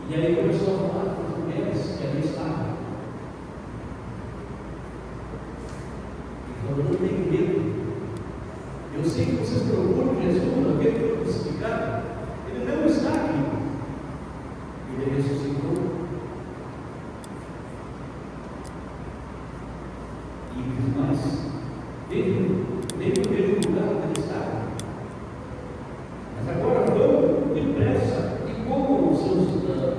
E aí começou a falar com as mulheres que ali estavam. E falou: não tem medo. Eu sei que vocês procuram Jesus, aquele que foi crucificado. Ele não está aqui. Ele ressuscitou. E diz mais: veio aquele lugar onde ele estava. Mas agora vão depressa e como os seus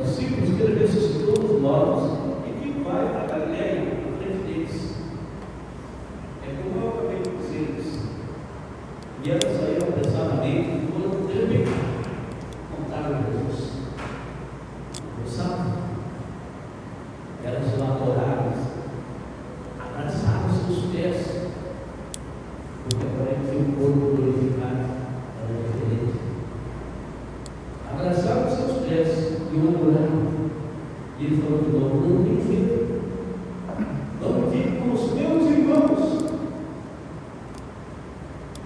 discípulos que ele ressuscitou dos mortos e que vai para a Galileia em frente deles. É como eu acabei de dizer. E elas saíram apressadamente e foram também contar a Jesus. Você sabe? Elas lá adoraram, abraçaram seus pés, porque agora tinha um corpo glorificado, era diferente. Abraçaram seus pés e o adoraram. E ele falou de novo: não tem medo. Vamos vir com os meus irmãos.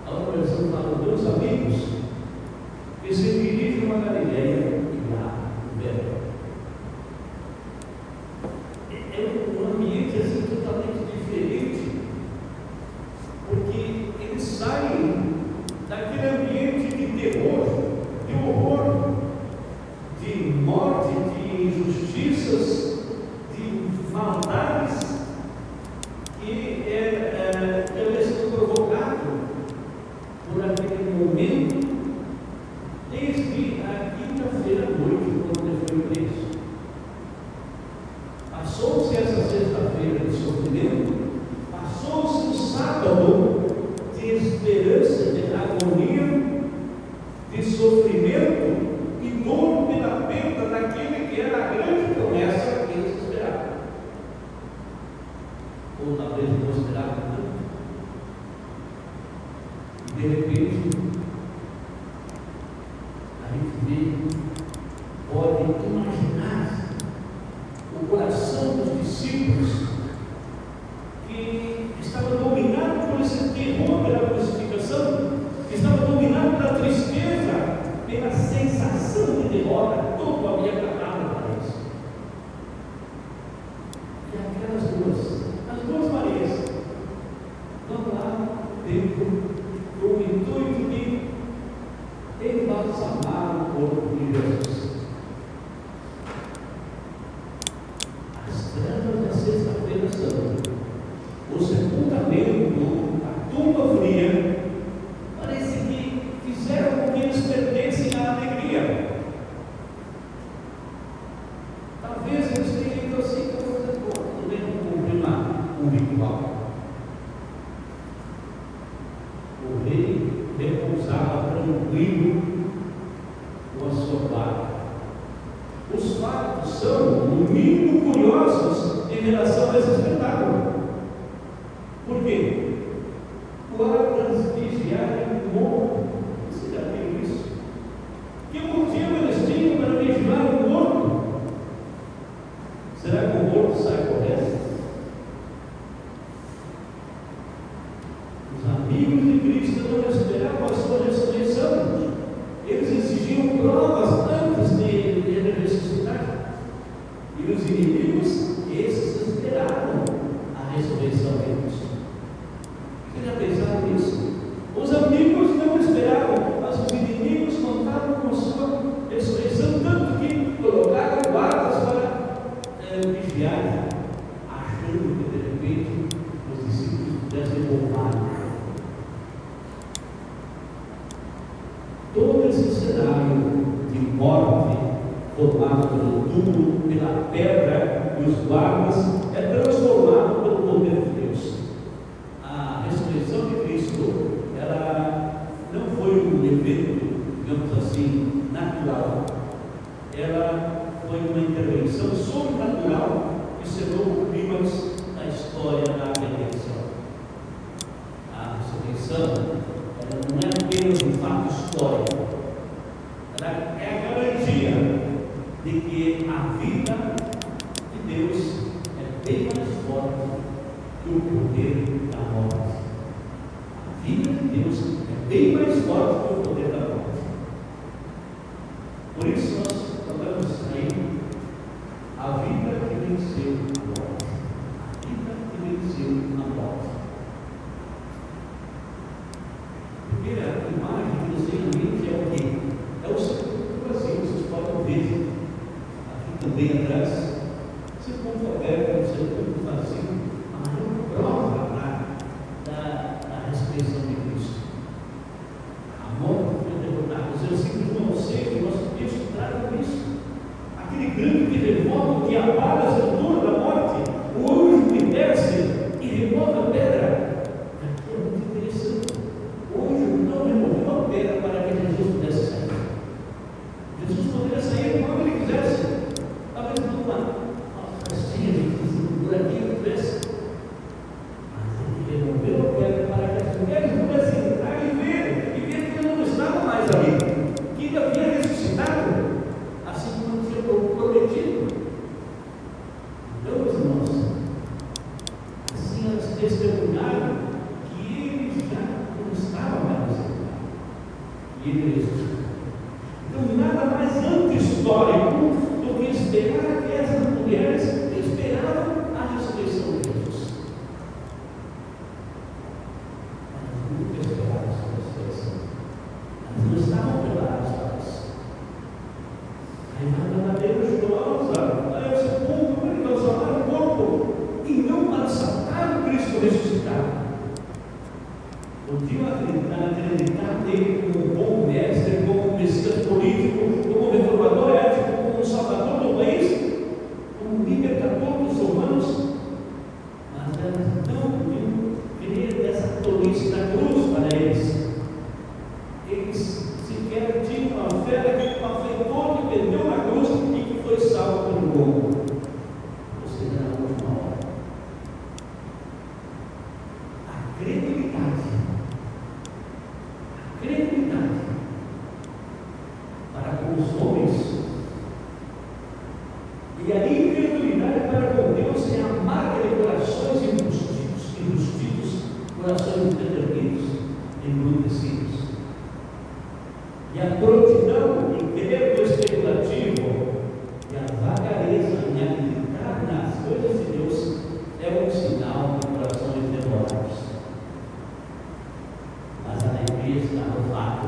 A outra versão fala: meus amigos, que se dirigem a Galileia e lá verão. É um ambiente assim totalmente diferente, porque eles saem daquele ambiente de terror, de horror, de morte, de injustiças, de maldades, que eles são provocados por aquele momento, desde a quinta-feira à noite, quando ele foi preso. Passou-se essa sexta-feira de sofrimento, passou-se o sábado de esperança, de agonia, de sofrimento e dor pela perda daquele que era a grande promessa que eles esperavam. Ou talvez não esperavam tanto. E de repente, a gente pode imaginar o coração dos discípulos que estava dominado por esse terror pela crucificação, que estava dominado pela tristeza, pela sensação de derrota. Tudo havia acabado para eles. E aquelas as duas Marias, vão lá dentro com o intuito de embalsamar o corpo de Jesus. As trevas da sexta-feira santa, o sepultamento, a tumba fria, parece que fizeram com que eles perdessem a alegria. Talvez eles tenham ido assim, também não cumprir um ritual. O rei repousava tranquilo com a sua barca. Os fatos são, no mínimo, curiosos em relação a esse espetáculo. Por quê? Guardas vigiarem o morto. Você já viu isso? Que motivo eles tinham para vigiar o morto? Será que o morto sai correndo? Os amigos de Cristo não esperavam a sua ressurreição. Eles exigiam provas antes de ele ressuscitar. E os inimigos, esses esperaram a ressurreição de Cristo. Você já pensaram nisso? Os amigos não esperavam, mas os inimigos contavam com a sua ressurreição, tanto que colocaram guardas para vigiar, achando que de repente os discípulos pudessem roubar. Todo esse cenário de morte formado pelo túmulo, pela pedra e os guardas é transformado pelo poder de Deus. A ressurreição de Cristo, ela não foi um evento, digamos assim, natural. Ela foi uma intervenção sobrenatural que selou o clímax da história da redenção. A ressurreição, ela não é apenas um fato histórico, ela é a garantia de que a vida de Deus é bem mais forte que o poder da morte. A vida de Deus é bem mais forte que o poder da morte. Por isso nós falamos aí venceu a morte. A vida que venceu a morte. A primeira imagem que nos vem à mente é o quê? É o sepulcro vazio. Vocês podem ver aqui também atrás. Sepulcro aberto, sepulcro vazio. A maior prova da ressurreição de Cristo. A morte foi derrotada. Os versículos 1 ao 6 do nosso texto tratam disso. Aquele grande terremoto que abala a estrutura da morte, o anjo que desce e remove a pedra. Aqui é muito interessante. O anjo não removeu a pedra para que Jesus pudesse sair. Jesus poderia sair quando ele quisesse. Talvez numa festinha, por aqui, tivesse. Mas ele removeu a pedra para que as mulheres pudessem entrar e ver que ele não estava mais ali, que ele havia ressuscitado, assim como tinha prometido. Então, meus irmãos, assim elas testemunharam que ele já não estava mais ressuscitado, e ele ressuscitou. Então, nada mais anti-histórico do que esperar que essas mulheres esperavam a ressurreição de Jesus. Elas nunca esperaram a ressurreição. Elas não estavam preparadas para isso. Aí vai na madeira chorosa, aí o sepulcro para calçar o corpo, e não para saltar o Cristo ressuscitado. Podiam acreditar nele como um bom mestre, como um messias político, como um reformador ético, como um salvador do país, como um libertador dos humanos, mas elas não podiam crer nessa tolice da cruz para eles. Eles sequer tinham uma fé daquele malfeitor que perdeu na cruz e que foi salvo pelo povo. Ou seja, na última hora. A credibilidade para com os homens e a incredulidade para com Deus é a marca de corações enrustidos, corações determinados, embrutecidos. E a prontidão em crer no especulativo e a vagareza em acreditar nas coisas de Deus é um sinal de corações devorados. Mas a alegria está no fato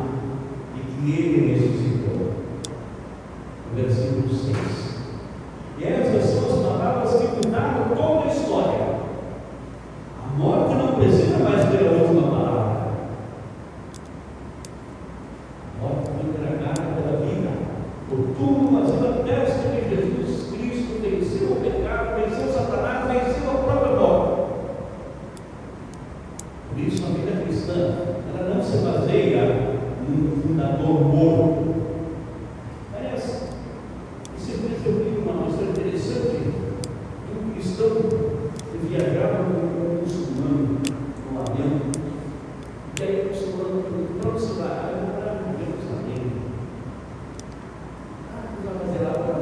de que ele ressuscitou. No versículo 6. E essas são as palavras que mudaram toda a história. A morte não precisa mais ter a última palavra. A morte foi tragada pela vida. O túmulo vazio atesta que Jesus Cristo venceu o pecado, venceu Satanás, venceu a própria morte. Por isso a vida cristã, ela não se baseia num fundador morto. Parece. Esse mês eu li uma história interessante de um cristão que viajava com um muçulmano no avião. E aí o muçulmano perguntou: para onde você vai? Eu vou para Jerusalém. Você vai fazer lá para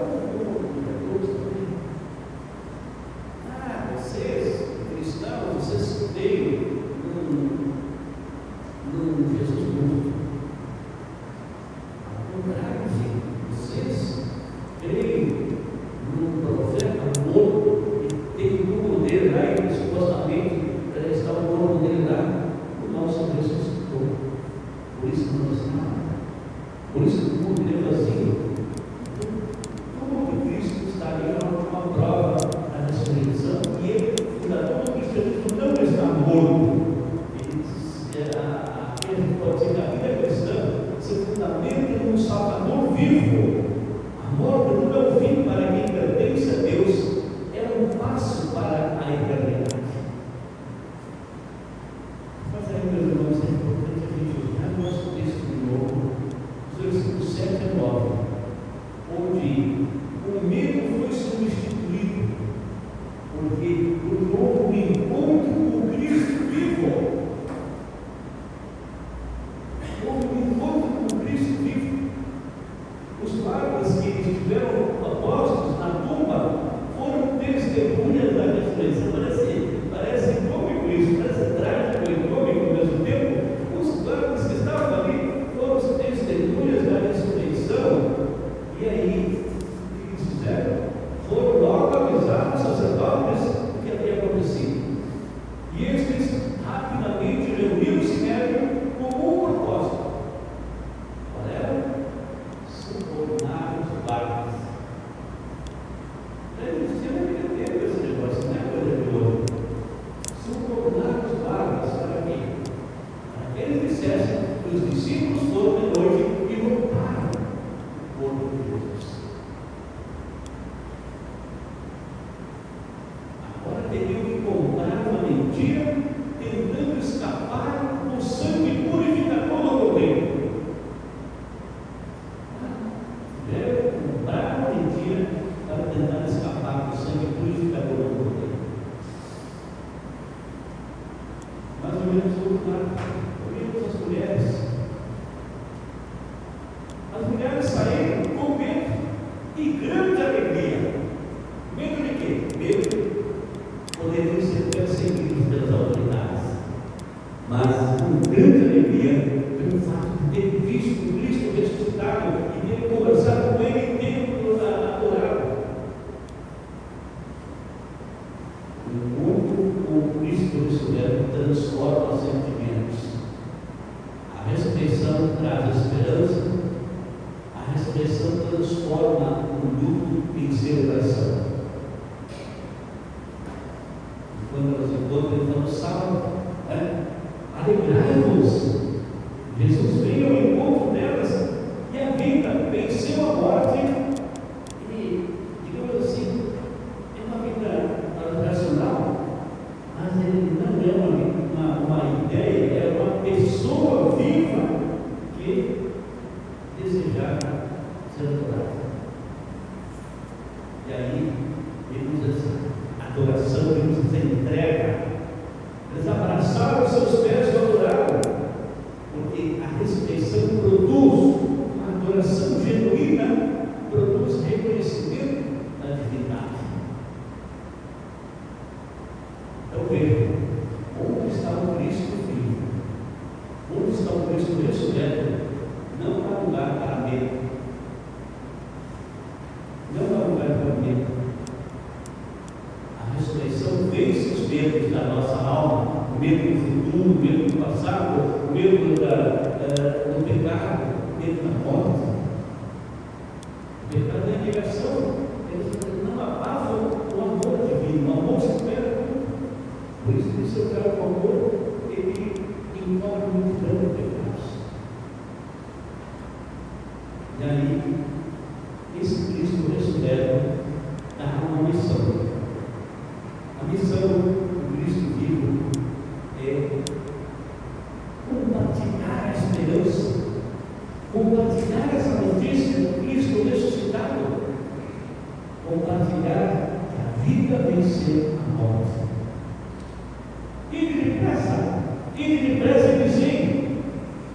vocês, cristãos, vocês creem num Jesus morto. Ao contrário, vocês creem num profeta morto que tem o poder lá e supostamente está o corpo dele lá. O nosso ressuscitou. Por isso não nos nada. Por isso o mundo é vazio. Como que Cristo estaria na última prova da ressurreição e ele, o fundador do cristianismo, não está morto? A gente pode dizer que a vida cristã se fundamenta num Salvador vivo. A morte não é o fim para quem pertence a Deus, é um passo para a eternidade. Mas aí, meus irmãos, é importante a gente olhar o nosso texto de novo, os versículos 7 e 9, onde o medo foi substituído, porque houve um encontro com Cristo vivo. Houve um encontro com Cristo vivo. Os guardas que estiveram postos na tumba foram testemunhas da ressurreição. Parece cômico isso, parece trágico e cômico ao mesmo tempo. Os guardas que estavam ali foram os testemunhas da ressurreição. E aí, o que eles fizeram? Foram logo avisar avisaram os sacerdotes o que havia acontecido. E estes rapidamente reuniram o sinédrio com um propósito. Qual era? Subornar os guardas. Eles tinham que ter esse negócio, não é coisa de hoje. Subornar os guardas para quê? Para que eles dissessem que os discípulos foram de noite e roubaram o corpo de Jesus. Agora teriam que contar uma mentira, tentando escapar do sangue purificador do cordeiro. Deve comprar uma mentira para tentar escapar do sangue purificador do cordeiro. Mais ou menos o outro lado. Ouvimos as mulheres. As mulheres saíram com medo e grande alegria. Medo de quê? Medo de poderem ser perseguidos pelas autoridades. Mas com grande alegria pelo fato de ter visto Cristo ressuscitado e ter conversado com Ele em tempo adorado. O encontro com Cristo ressurreto transforma sentimentos. A ressurreição traz esperança. A ressurreição transforma o luto em celebração. E quando elas encontram, eles estão salvos. Alegrai-vos. Jesus veio ao encontro delas e a vida venceu a morte. E, digamos assim, é uma vida racional, mas ele não é uma ideia, é uma pessoa viva que desejava ser adorada. E aí, ele diz assim: adoração, ele diz assim, entrega. Eles abraçaram os seus pés e adoraram, porque a ressurreição produz uma adoração genuína, produz reconhecimento da divindade. Então veja, onde está o Cristo vivo? Onde está o Cristo ressurreto? Não há lugar para medo. Não há lugar para medo. A ressurreição vence os medos da nossa alma, o medo do futuro, o medo do passado, o medo do pecado, o medo da morte. O pecado é a negação. Eles não abafam o amor divino, o amor supera tudo. Por isso que se eu quero o amor, ele envolve muito grande pecados. E aí, esse Cristo ressurreto dá uma missão. A missão do Cristo vivo é compartilhar a esperança, compartilhar essa notícia do Cristo ressuscitado, compartilhar que a vida venceu a morte. Ide depressa e dizem,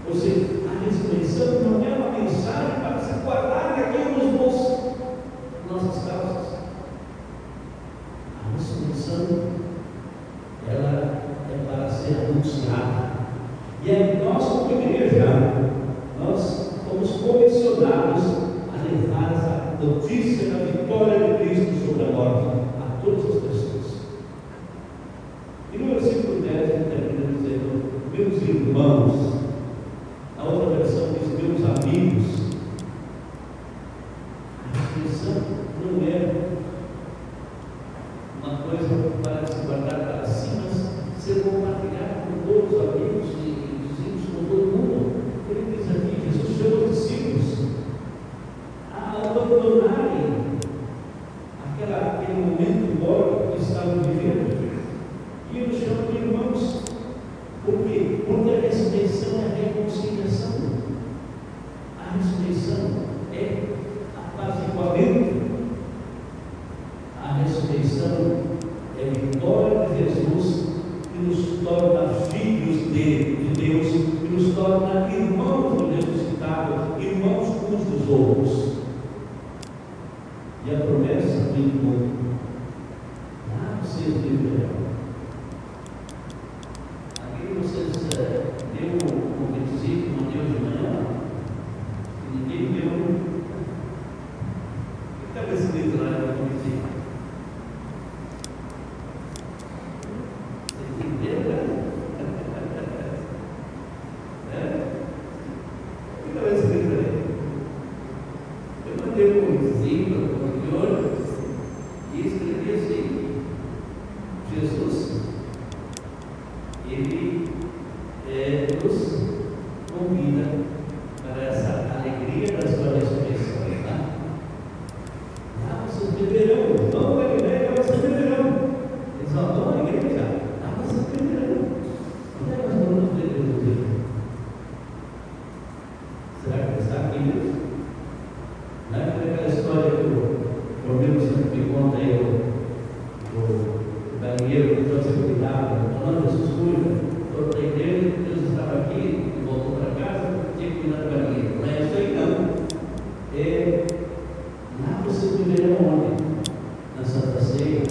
ou seja, a ressurreição não é uma mensagem para se guardar aqui nos bolsos, nossas calças. A ressurreição, ela é para ser anunciada. E aí nós, como igreja, nós fomos comissionados a levar essa notícia da vitória de Cristo sobre a morte a todas as pessoas. E no versículo 10 ele termina dizendo: meus irmãos. A outra versão diz: meus amigos. A ressurreição não é uma coisa para se guardar para si, mas ser compartilhado com todos os amigos e vizinhos, com todo mundo. Ele diz aqui: Jesus chama os discípulos a abandonarem aquele momento glórico que estavam vivendo. E ele chama de irmãos. Por quê? Porque a ressurreição é a reconciliação. A ressurreição é apaziguamento. A ressurreição é a vitória de Jesus que nos torna filhos de Deus, que nos torna irmãos do ressuscitado, irmãos uns dos outros. E a promessa do encontro lá no 6 de Israel. Aqui vocês deu um requisito, não deu de manhã, e ninguém deu. O que estava escrito lá no requisito? depoizinho, de olho, e escrevi assim: Jesus, Ele nos convida para essa alegria da sua ressurreição. Tá? Vocês beberão, vão para a igreja, vocês beberão. Eles vão à igreja, vocês beberão. Onde é que nós vamos beber hoje? Será que está aqui mesmo? Não é aquela história que o amigo sempre me conta aí, o galinheiro que trouxe cuidado, falando, Jesus cuida, foi para a igreja, Deus estava aqui, e voltou para casa, tinha que cuidar do galinheiro. Não é isso aí não. Lá vocês viverão onde? Na Santa Ceia,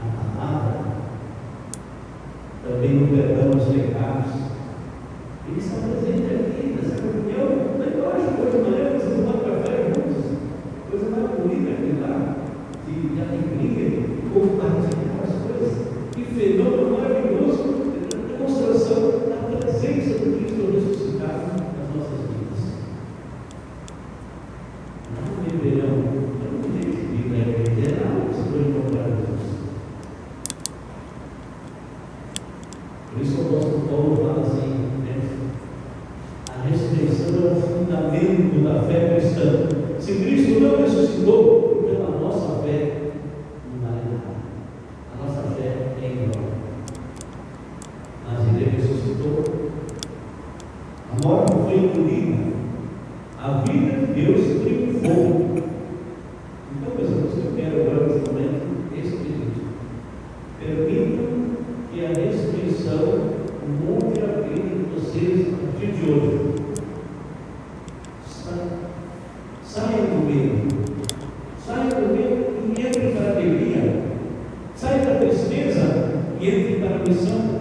na palavra, também no perdão dos pecados. Ele está presente aqui, nessa reunião. Eu acho que hoje de manhã vocês tomam café juntos, coisa mais bonita aqui lá, de alegria, de compartilhar as coisas. Que fenômeno maravilhoso, demonstração da presença do Cristo ressuscitado nas nossas vidas. Não beberão, eu não tenho que vir na igreja, não, se for encontrar Jesus. Por isso o apóstolo Paulo fala assim: a ressurreição é o fundamento da fé cristã. Se Cristo não ressuscitou, pela nossa fé não vale nada. A nossa fé é em vão. Mas Ele ressuscitou. A morte foi engolida. A vida de Deus triunfou. Então, meus irmãos, eu quero agora nesse momento esse pedido. Permitam que a ressurreição mude a vida de vocês a partir de hoje. Saiam do medo. Saiam do medo e entrem para a alegria. Saiam da tristeza e entrem para a missão.